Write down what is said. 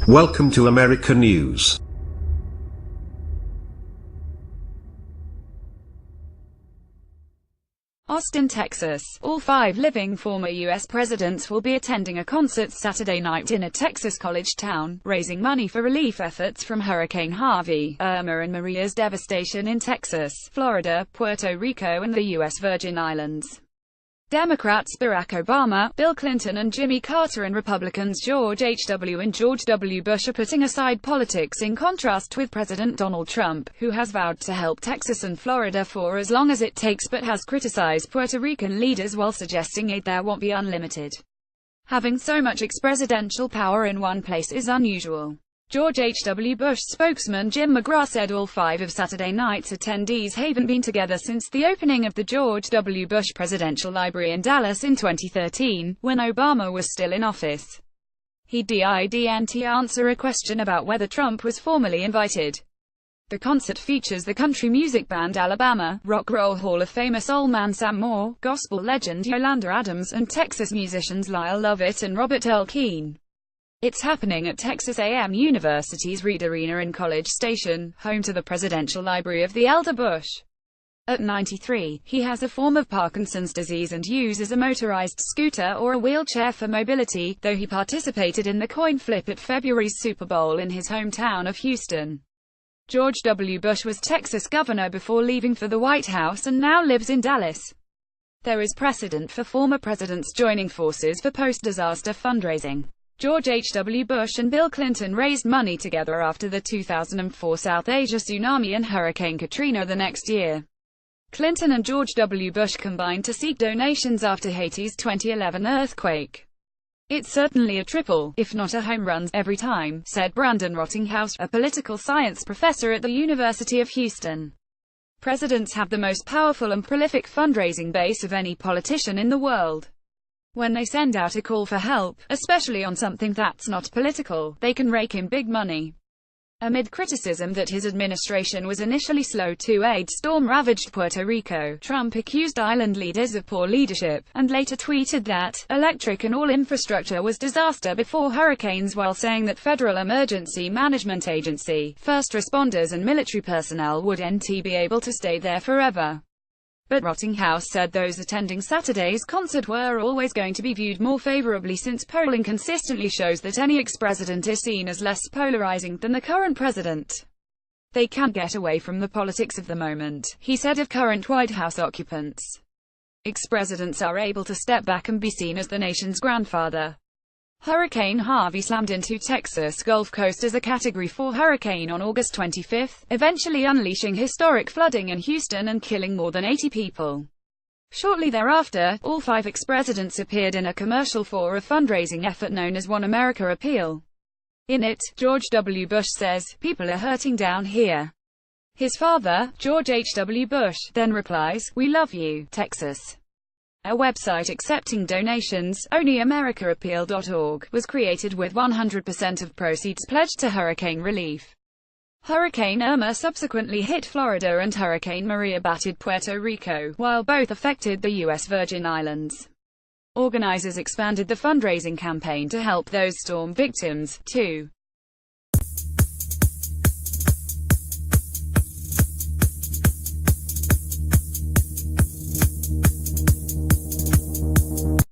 Welcome to America News. Austin, Texas. All 5 living former U.S. presidents will be attending a concert Saturday night in a Texas college town, raising money for relief efforts from Hurricane Harvey, Irma and Maria's devastation in Texas, Florida, Puerto Rico and the U.S. Virgin Islands. Democrats Barack Obama, Bill Clinton and Jimmy Carter and Republicans George H.W. and George W. Bush are putting aside politics in contrast with President Donald Trump, who has vowed to help Texas and Florida for as long as it takes but has criticized Puerto Rican leaders while suggesting aid there won't be unlimited. Having so much ex-presidential power in one place is unusual. George H.W. Bush spokesman Jim McGraw said all 5 of Saturday night's attendees haven't been together since the opening of the George W. Bush Presidential Library in Dallas in 2013, when Obama was still in office. He didn't answer a question about whether Trump was formally invited. The concert features the country music band Alabama, Rock Roll Hall of Famer soul man Sam Moore, gospel legend Yolanda Adams, and Texas musicians Lyle Lovett and Robert Earl Keen. It's happening at Texas A&M University's Reed Arena in College Station, home to the Presidential Library of the elder Bush. At 93, he has a form of Parkinson's disease and uses a motorized scooter or a wheelchair for mobility, though he participated in the coin flip at February's Super Bowl in his hometown of Houston. George W. Bush was Texas governor before leaving for the White House and now lives in Dallas. There is precedent for former presidents joining forces for post-disaster fundraising. George H.W. Bush and Bill Clinton raised money together after the 2004 South Asia tsunami and Hurricane Katrina the next year. Clinton and George W. Bush combined to seek donations after Haiti's 2011 earthquake. It's certainly a triple, if not a home run, every time, said Brandon Rottinghaus, a political science professor at the University of Houston. Presidents have the most powerful and prolific fundraising base of any politician in the world. When they send out a call for help, especially on something that's not political, they can rake in big money. Amid criticism that his administration was initially slow to aid storm-ravaged Puerto Rico, Trump accused island leaders of poor leadership, and later tweeted that, electric and all infrastructure was disaster before hurricanes, while saying that Federal Emergency Management Agency, first responders and military personnel wouldn't be able to stay there forever. But Rottinghaus said those attending Saturday's concert were always going to be viewed more favorably since polling consistently shows that any ex-president is seen as less polarizing than the current president. They can't get away from the politics of the moment, he said of current White House occupants. Ex-presidents are able to step back and be seen as the nation's grandfather. Hurricane Harvey slammed into Texas Gulf Coast as a Category 4 hurricane on August 25, eventually unleashing historic flooding in Houston and killing more than 80 people. Shortly thereafter, all 5 ex-presidents appeared in a commercial for a fundraising effort known as One America Appeal. In it, George W. Bush says, "People are hurting down here." His father, George H.W. Bush, then replies, "We love you, Texas." A website accepting donations, onlyamericaaappeal.org, was created with 100% of proceeds pledged to hurricane relief. Hurricane Irma subsequently hit Florida and Hurricane Maria battered Puerto Rico, while both affected the U.S. Virgin Islands. Organizers expanded the fundraising campaign to help those storm victims, too.